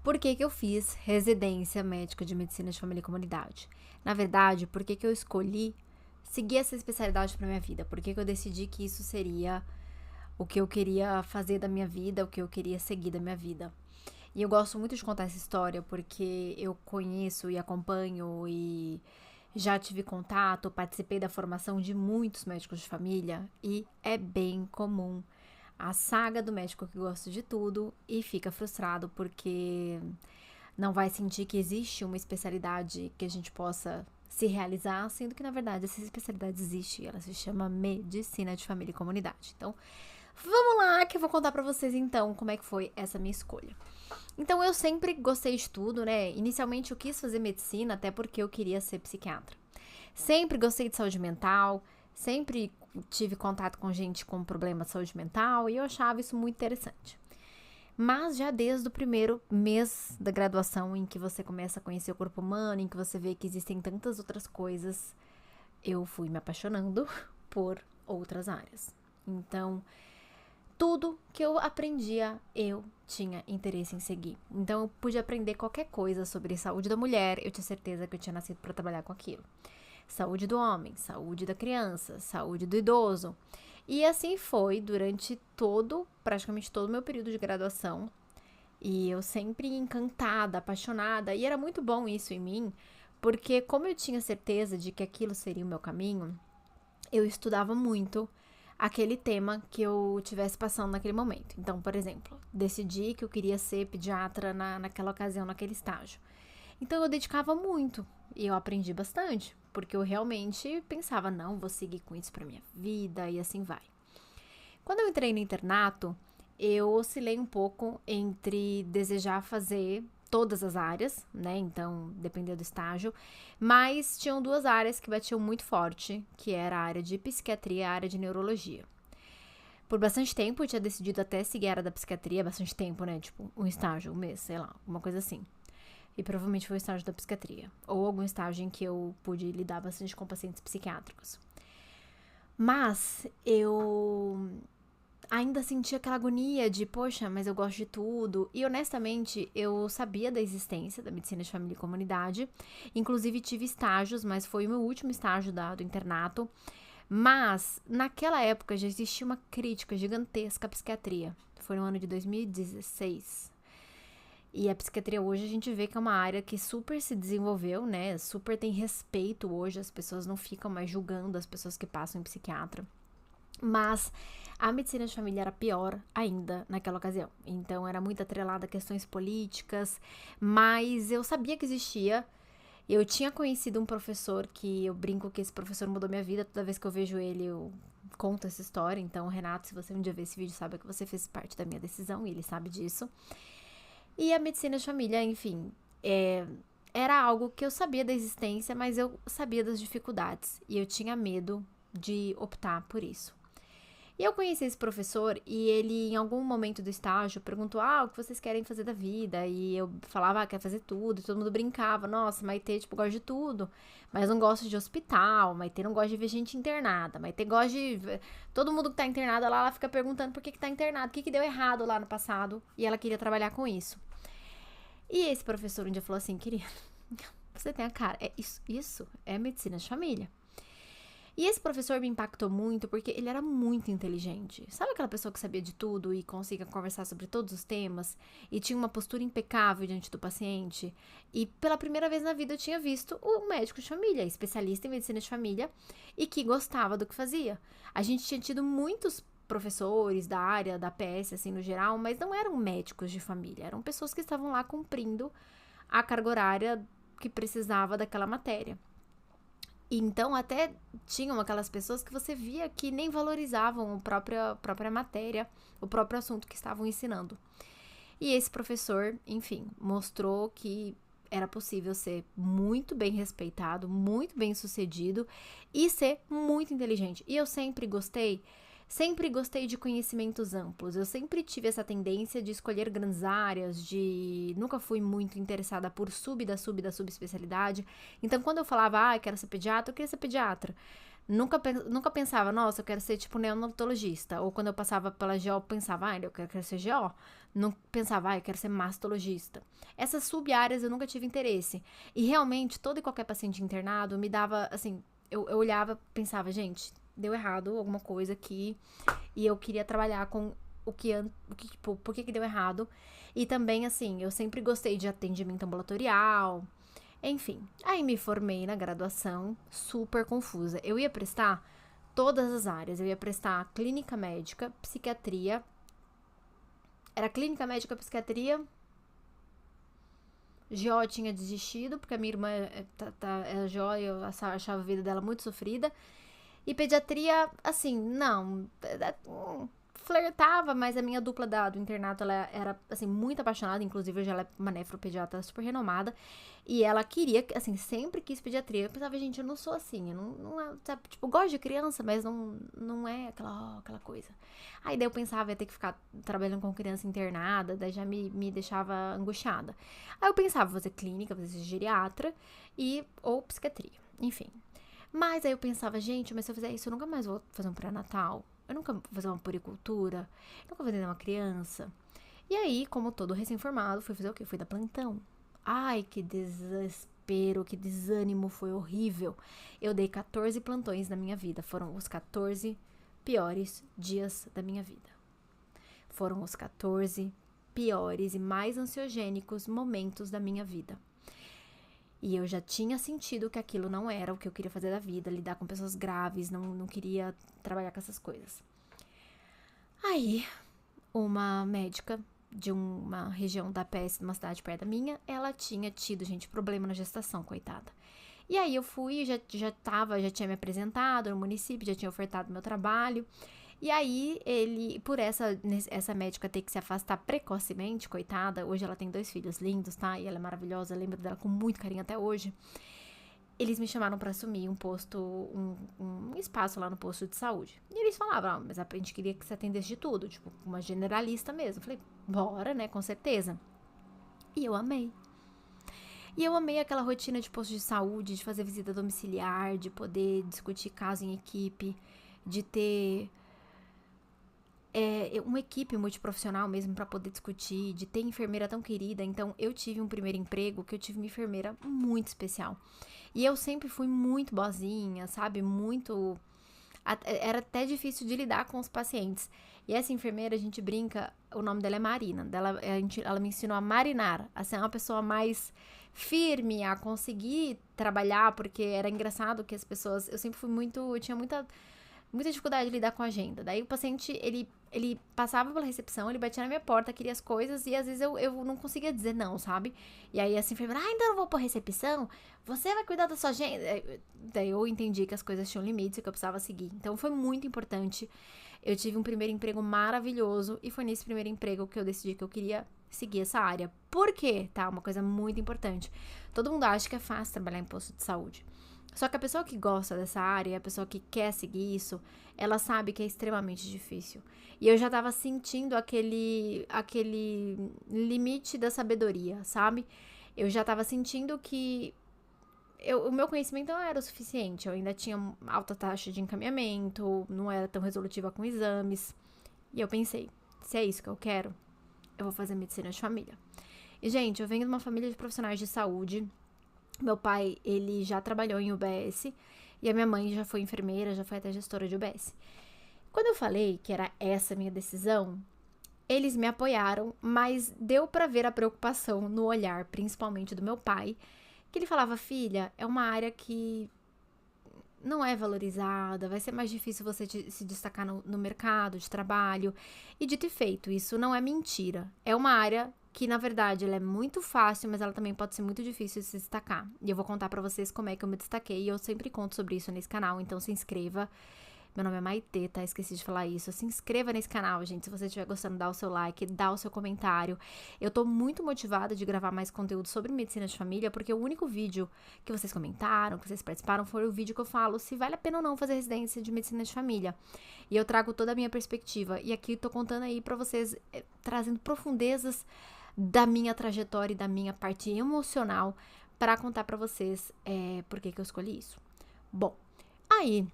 Por que que eu fiz residência médica de medicina de família e comunidade? Na verdade, por que que eu escolhi seguir essa especialidade para minha vida? Por que que eu decidi que isso seria o que eu queria fazer da minha vida, o que eu queria seguir da minha vida? E eu gosto muito de contar essa história porque eu conheço e acompanho e já tive contato, participei da formação de muitos médicos de família e é bem comum a saga do médico que gosta de tudo e fica frustrado porque não vai sentir que existe uma especialidade que a gente possa se realizar, sendo que na verdade essa especialidade existe e ela se chama Medicina de Família e Comunidade. Então, vamos lá que eu vou contar pra vocês então como é que foi essa minha escolha. Então eu sempre gostei de tudo, né? Inicialmente eu quis fazer medicina até porque eu queria ser psiquiatra. Sempre gostei de saúde mental, sempre tive contato com gente com problema de saúde mental e eu achava isso muito interessante. Mas já desde o primeiro mês da graduação, em que você começa a conhecer o corpo humano, em que você vê que existem tantas outras coisas, eu fui me apaixonando por outras áreas. Então, tudo que eu aprendia, eu tinha interesse em seguir. Então, eu pude aprender qualquer coisa sobre saúde da mulher, eu tinha certeza que eu tinha nascido para trabalhar com aquilo. Saúde do homem, saúde da criança, saúde do idoso. E assim foi durante praticamente todo o meu período de graduação. E eu sempre encantada, apaixonada, e era muito bom isso em mim, porque como eu tinha certeza de que aquilo seria o meu caminho, eu estudava muito aquele tema que eu tivesse passando naquele momento. Então, por exemplo, decidi que eu queria ser pediatra naquela ocasião, naquele estágio. Então eu dedicava muito e eu aprendi bastante, porque eu realmente pensava, não, vou seguir com isso pra minha vida e assim vai. Quando eu entrei no internato, eu oscilei um pouco entre desejar fazer todas as áreas, né? Então, dependendo do estágio, mas tinham duas áreas que batiam muito forte, que era a área de psiquiatria e a área de neurologia. Por bastante tempo eu tinha decidido até seguir a área da psiquiatria, bastante tempo, né? Tipo, um estágio, um mês, sei lá, alguma coisa assim. E provavelmente foi o estágio da psiquiatria. Ou algum estágio em que eu pude lidar bastante com pacientes psiquiátricos. Mas eu ainda sentia aquela agonia de, poxa, mas eu gosto de tudo. E honestamente, eu sabia da existência da medicina de família e comunidade. Inclusive tive estágios, mas foi o meu último estágio do internato. Mas naquela época já existia uma crítica gigantesca à psiquiatria. Foi no ano de 2016. E a psiquiatria hoje a gente vê que é uma área que super se desenvolveu, né? Super tem respeito hoje, as pessoas não ficam mais julgando as pessoas que passam em psiquiatra. Mas a medicina de família era pior ainda naquela ocasião. Então era muito atrelada a questões políticas, mas eu sabia que existia. Eu tinha conhecido um professor que eu brinco que esse professor mudou minha vida. Toda vez que eu vejo ele, eu conto essa história. Então, Renato, se você um dia ver esse vídeo, sabe que você fez parte da minha decisão e ele sabe disso. E a medicina de família, enfim, era algo que eu sabia da existência, mas eu sabia das dificuldades. E eu tinha medo de optar por isso. E eu conheci esse professor e ele, em algum momento do estágio, perguntou, o que vocês querem fazer da vida? E eu falava, quer fazer tudo. E todo mundo brincava, nossa, Maitê, tipo, gosta de tudo. Mas não gosta de hospital, Maitê não gosta de ver gente internada, Maitê gosta de... Todo mundo que tá internado lá, ela fica perguntando por que tá internado, o que deu errado lá no passado. E ela queria trabalhar com isso. E esse professor um dia falou assim, querida, você tem a cara, isso é medicina de família. E esse professor me impactou muito porque ele era muito inteligente. Sabe aquela pessoa que sabia de tudo e conseguia conversar sobre todos os temas? E tinha uma postura impecável diante do paciente? E pela primeira vez na vida eu tinha visto um médico de família, especialista em medicina de família, e que gostava do que fazia. A gente tinha tido muitos professores da área, da PS, assim, no geral, mas não eram médicos de família. Eram pessoas que estavam lá cumprindo a carga horária que precisava daquela matéria. Então, até tinham aquelas pessoas que você via que nem valorizavam a própria matéria, o próprio assunto que estavam ensinando. E esse professor, enfim, mostrou que era possível ser muito bem respeitado, muito bem sucedido e ser muito inteligente. E eu sempre gostei de conhecimentos amplos. Eu sempre tive essa tendência de escolher grandes áreas, nunca fui muito interessada por subespecialidade. Então, quando eu falava, quero ser pediatra, eu queria ser pediatra. Nunca pensava, nossa, eu quero ser tipo neonatologista. Ou quando eu passava pela GO, eu pensava, eu quero ser GO. Não pensava, eu quero ser mastologista. Essas sub-áreas eu nunca tive interesse. E realmente, todo e qualquer paciente internado me dava, assim, eu olhava, pensava, gente, deu errado alguma coisa aqui. E eu queria trabalhar com tipo, por que deu errado. E também, assim, eu sempre gostei de atendimento ambulatorial. Enfim, aí me formei na graduação, super confusa. Eu ia prestar todas as áreas. Eu ia prestar clínica médica, psiquiatria. Era clínica médica, psiquiatria. GO tinha desistido, porque a minha irmã era GO e eu achava a vida dela muito sofrida. E pediatria, assim, não. Flertava, mas a minha dupla do internato, ela era, assim, muito apaixonada. Inclusive, hoje ela é uma nefropediatra super renomada. E ela queria, assim, sempre quis pediatria. Eu pensava, gente, eu não sou assim. Eu não sabe, tipo, gosto de criança, mas não é aquela coisa. Aí daí eu pensava, ia ter que ficar trabalhando com criança internada. Daí já me deixava angustiada. Aí eu pensava, fazer clínica, fazer geriatra ou psiquiatria. Enfim. Mas aí eu pensava, gente, mas se eu fizer isso, eu nunca mais vou fazer um pré-natal. Eu nunca vou fazer uma puericultura. Eu nunca vou atender uma criança. E aí, como todo recém-formado, fui fazer o quê? Fui dar plantão. Ai, que desespero, que desânimo, foi horrível. Eu dei 14 plantões na minha vida. Foram os 14 piores dias da minha vida. Foram os 14 piores e mais ansiogênicos momentos da minha vida. E eu já tinha sentido que aquilo não era o que eu queria fazer da vida, lidar com pessoas graves, não queria trabalhar com essas coisas. Aí, uma médica de uma região da PS, de uma cidade perto da minha, ela tinha tido, gente, problema na gestação, coitada. E aí eu fui, já tinha me apresentado no município, já tinha ofertado meu trabalho. E aí, por essa médica ter que se afastar precocemente, coitada, hoje ela tem 2 filhos lindos, tá? E ela é maravilhosa, eu lembro dela com muito carinho até hoje. Eles me chamaram pra assumir um espaço lá no posto de saúde. E eles falavam, mas a gente queria que você atendesse de tudo, tipo, uma generalista mesmo. Eu falei, bora, né, com certeza. E eu amei. E eu amei aquela rotina de posto de saúde, de fazer visita domiciliar, de poder discutir caso em equipe, de ter uma equipe multiprofissional mesmo pra poder discutir, de ter enfermeira tão querida. Então, eu tive um primeiro emprego que eu tive uma enfermeira muito especial. E eu sempre fui muito boazinha, sabe? Era até difícil de lidar com os pacientes. E essa enfermeira, a gente brinca, o nome dela é Marina. Ela me ensinou a marinar, a ser uma pessoa mais firme, a conseguir trabalhar, porque era engraçado que as pessoas... Eu sempre fui eu tinha muita dificuldade de lidar com a agenda. Daí o paciente, ele passava pela recepção, ele batia na minha porta, queria as coisas, e às vezes eu não conseguia dizer não, sabe? E aí essa enfermeira, então eu não vou pra recepção? Você vai cuidar da sua agenda? Daí eu entendi que as coisas tinham limites e que eu precisava seguir. Então foi muito importante. Eu tive um primeiro emprego maravilhoso, e foi nesse primeiro emprego que eu decidi que eu queria seguir essa área. Por quê? Tá? Uma coisa muito importante. Todo mundo acha que é fácil trabalhar em posto de saúde. Só que a pessoa que gosta dessa área, a pessoa que quer seguir isso, ela sabe que é extremamente difícil. E eu já tava sentindo aquele limite da sabedoria, sabe? Eu já tava sentindo que o meu conhecimento não era o suficiente. Eu ainda tinha alta taxa de encaminhamento, não era tão resolutiva com exames. E eu pensei, se é isso que eu quero, eu vou fazer medicina de família. E, gente, eu venho de uma família de profissionais de saúde. Meu pai, ele já trabalhou em UBS e a minha mãe já foi enfermeira, já foi até gestora de UBS. Quando eu falei que era essa a minha decisão, eles me apoiaram, mas deu pra ver a preocupação no olhar, principalmente do meu pai, que ele falava, filha, é uma área que não é valorizada, vai ser mais difícil você se destacar no mercado de trabalho. E dito e feito, isso não é mentira. É uma área que, na verdade, ela é muito fácil, mas ela também pode ser muito difícil de se destacar. E eu vou contar pra vocês como é que eu me destaquei, e eu sempre conto sobre isso nesse canal, então se inscreva. Meu nome é Maitê, tá? Esqueci de falar isso. Se inscreva nesse canal, gente. Se você estiver gostando, dá o seu like, dá o seu comentário. Eu tô muito motivada de gravar mais conteúdo sobre medicina de família, porque o único vídeo que vocês comentaram, que vocês participaram, foi o vídeo que eu falo se vale a pena ou não fazer residência de medicina de família. E eu trago toda a minha perspectiva. E aqui tô contando aí pra vocês, trazendo profundezas da minha trajetória e da minha parte emocional para contar pra vocês por que eu escolhi isso. Bom, aí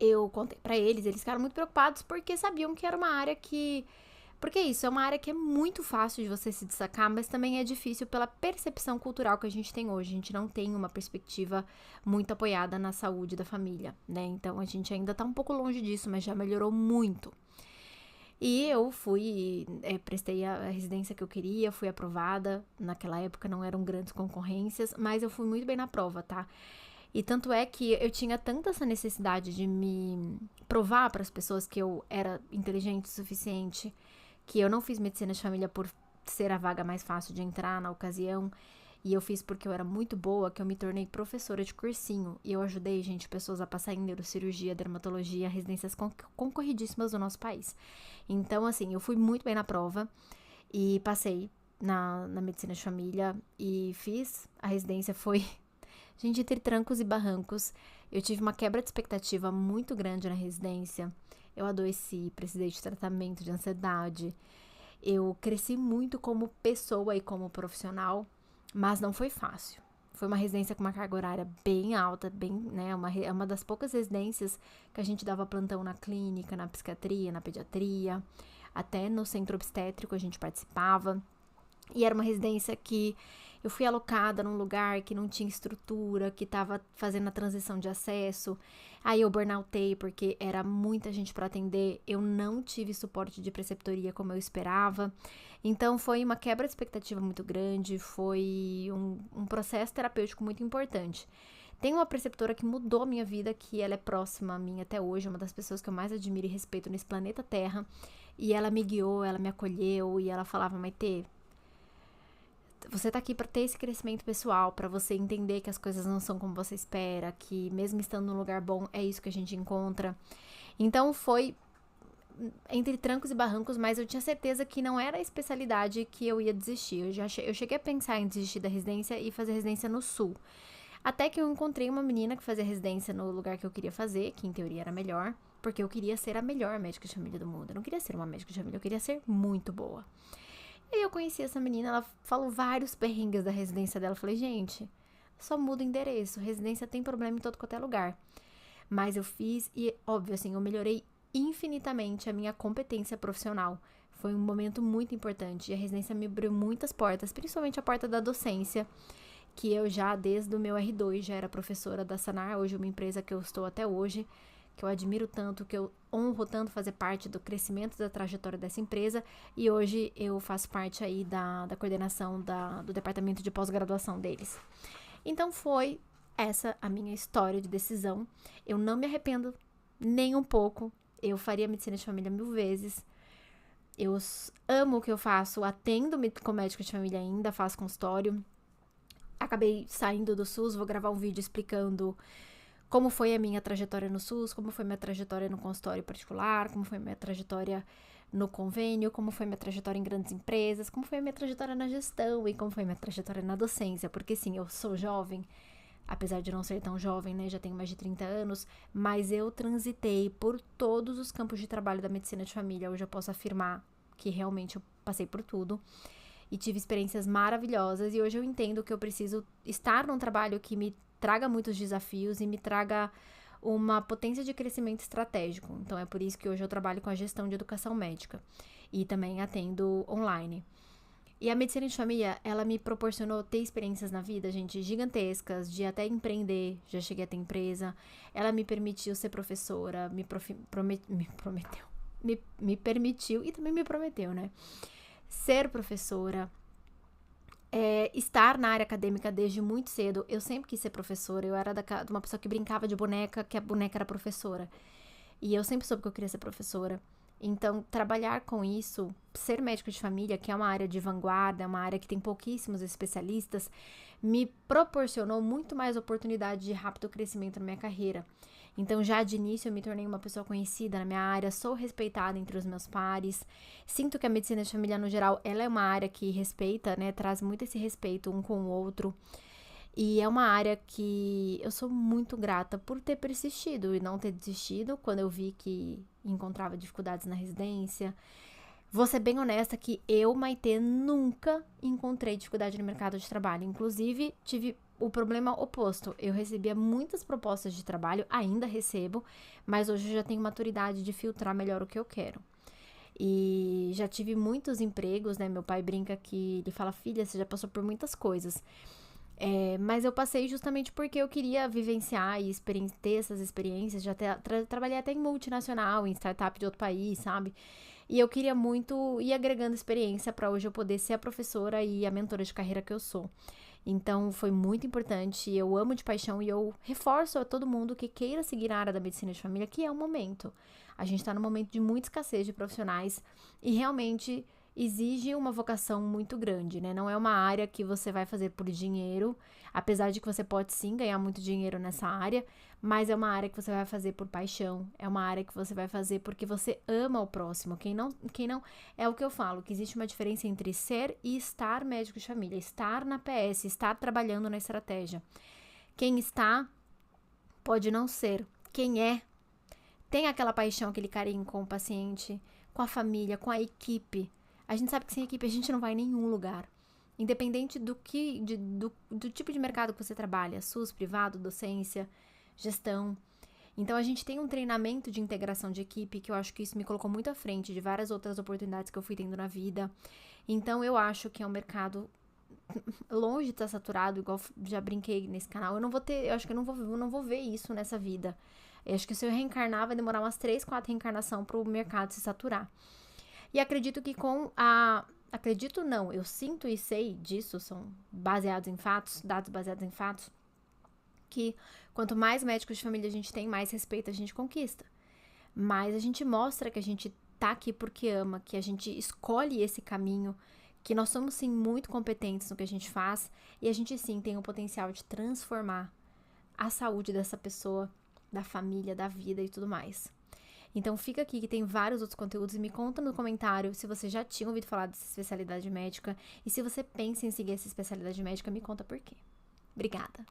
Eu contei pra eles, eles ficaram muito preocupados porque sabiam que era uma área que... Porque isso, é uma área que é muito fácil de você se destacar, mas também é difícil pela percepção cultural que a gente tem hoje. A gente não tem uma perspectiva muito apoiada na saúde da família, né? Então a gente ainda tá um pouco longe disso, mas já melhorou muito. E eu fui, prestei a residência que eu queria, fui aprovada. Naquela época não eram grandes concorrências, mas eu fui muito bem na prova, tá? E tanto é que eu tinha tanta essa necessidade de me provar para as pessoas que eu era inteligente o suficiente, que eu não fiz medicina de família por ser a vaga mais fácil de entrar na ocasião, e eu fiz porque eu era muito boa, que eu me tornei professora de cursinho. E eu ajudei, gente, pessoas a passar em neurocirurgia, dermatologia, residências concorridíssimas do nosso país. Então, assim, eu fui muito bem na prova e passei na medicina de família e fiz. A residência foi, gente, entre trancos e barrancos. Eu tive uma quebra de expectativa muito grande na residência. Eu adoeci, precisei de tratamento de ansiedade. Eu cresci muito como pessoa e como profissional, mas não foi fácil. Foi uma residência com uma carga horária bem alta, bem, né? É uma das poucas residências que a gente dava plantão na clínica, na psiquiatria, na pediatria, até no centro obstétrico a gente participava. E era uma residência que eu fui alocada num lugar que não tinha estrutura, que estava fazendo a transição de acesso. Aí eu burnoutei porque era muita gente para atender. Eu não tive suporte de preceptoria como eu esperava. Então foi uma quebra de expectativa muito grande, foi um processo terapêutico muito importante. Tem uma preceptora que mudou a minha vida, que ela é próxima a mim até hoje, uma das pessoas que eu mais admiro e respeito nesse planeta Terra. E ela me guiou, ela me acolheu e ela falava: Maitê, você tá aqui pra ter esse crescimento pessoal, pra você entender que as coisas não são como você espera, que mesmo estando num lugar bom, é isso que a gente encontra. Então foi entre trancos e barrancos, mas eu tinha certeza que não era a especialidade que eu ia desistir. Eu cheguei a pensar em desistir da residência e fazer residência no Sul. Até que eu encontrei uma menina que fazia residência no lugar que eu queria fazer, que em teoria era melhor, porque eu queria ser a melhor médica de família do mundo. Eu não queria ser uma médica de família, eu queria ser muito boa. E aí eu conheci essa menina, ela falou vários perrengues da residência dela. Eu falei: gente, só muda o endereço, residência tem problema em todo qualquer lugar. Mas eu fiz e, óbvio, assim, eu melhorei infinitamente a minha competência profissional. Foi um momento muito importante e a residência me abriu muitas portas, principalmente a porta da docência, que eu já, desde o meu R2, já era professora da Sanar, hoje uma empresa que eu estou até hoje, que eu admiro tanto, que eu honro tanto fazer parte do crescimento da trajetória dessa empresa, e hoje eu faço parte aí da coordenação do departamento de pós-graduação deles. Então foi essa a minha história de decisão. Eu não me arrependo nem um pouco, eu faria medicina de família 1000 vezes. Eu amo o que eu faço, atendo como médica de família ainda, faço consultório. Acabei saindo do SUS, vou gravar um vídeo explicando como foi a minha trajetória no SUS, como foi minha trajetória no consultório particular, como foi minha trajetória no convênio, como foi minha trajetória em grandes empresas, como foi minha trajetória na gestão e como foi minha trajetória na docência, porque sim, eu sou jovem, apesar de não ser tão jovem, né, já tenho mais de 30 anos, mas eu transitei por todos os campos de trabalho da medicina de família. Hoje eu posso afirmar que realmente eu passei por tudo e tive experiências maravilhosas, e hoje eu entendo que eu preciso estar num trabalho que me traga muitos desafios e me traga uma potência de crescimento estratégico. Então é por isso que hoje eu trabalho com a gestão de educação médica e também atendo online. E a medicina de família, ela me proporcionou ter experiências na vida, gente, gigantescas, de até empreender, já cheguei a ter empresa. Ela me permitiu ser professora, me permitiu e também me prometeu, né? Ser professora, estar na área acadêmica desde muito cedo. Eu sempre quis ser professora, eu era de uma pessoa que brincava de boneca, que a boneca era professora. E eu sempre soube que eu queria ser professora. Então, trabalhar com isso, ser médico de família, que é uma área de vanguarda, é uma área que tem pouquíssimos especialistas, me proporcionou muito mais oportunidade de rápido crescimento na minha carreira. Então, já de início, eu me tornei uma pessoa conhecida na minha área, sou respeitada entre os meus pares. Sinto que a medicina de família, no geral, ela é uma área que respeita, né, traz muito esse respeito um com o outro. E é uma área que eu sou muito grata por ter persistido e não ter desistido quando eu vi que encontrava dificuldades na residência. Vou ser bem honesta que eu, Maitê, nunca encontrei dificuldade no mercado de trabalho. Inclusive, tive o problema oposto. Eu recebia muitas propostas de trabalho, ainda recebo, mas hoje eu já tenho maturidade de filtrar melhor o que eu quero. E já tive muitos empregos, né? Meu pai brinca que ele fala, filha, você já passou por muitas coisas. Mas eu passei justamente porque eu queria vivenciar e ter essas experiências. Já trabalhei até em multinacional, em startup de outro país, sabe? E eu queria muito ir agregando experiência para hoje eu poder ser a professora e a mentora de carreira que eu sou. Então foi muito importante, eu amo de paixão e eu reforço a todo mundo que queira seguir a área da medicina de família, que é o momento. A gente está num momento de muita escassez de profissionais e realmente exige uma vocação muito grande, né? Não é uma área que você vai fazer por dinheiro, apesar de que você pode sim ganhar muito dinheiro nessa área, mas é uma área que você vai fazer por paixão, é uma área que você vai fazer porque você ama o próximo. Quem não, é o que eu falo, que existe uma diferença entre ser e estar médico de família, estar na PS, estar trabalhando na estratégia. Quem está pode não ser, quem é tem aquela paixão, aquele carinho com o paciente, com a família, com a equipe. A gente sabe que sem equipe a gente não vai em nenhum lugar. Independente do tipo de mercado que você trabalha, SUS, privado, docência, gestão. Então a gente tem um treinamento de integração de equipe que eu acho que isso me colocou muito à frente de várias outras oportunidades que eu fui tendo na vida. Então eu acho que é um mercado longe de estar saturado, igual já brinquei nesse canal. Eu acho que eu não vou ver isso nessa vida. Eu acho que se eu reencarnar vai demorar umas 3, 4 reencarnações para o mercado se saturar. E acredito que acredito não, eu sinto e sei disso, são baseados em fatos, dados baseados em fatos, que quanto mais médicos de família a gente tem, mais respeito a gente conquista. Mas a gente mostra que a gente tá aqui porque ama, que a gente escolhe esse caminho, que nós somos sim muito competentes no que a gente faz e a gente sim tem o potencial de transformar a saúde dessa pessoa, da família, da vida e tudo mais. Então fica aqui que tem vários outros conteúdos e me conta no comentário se você já tinha ouvido falar dessa especialidade médica e se você pensa em seguir essa especialidade médica, me conta por quê. Obrigada!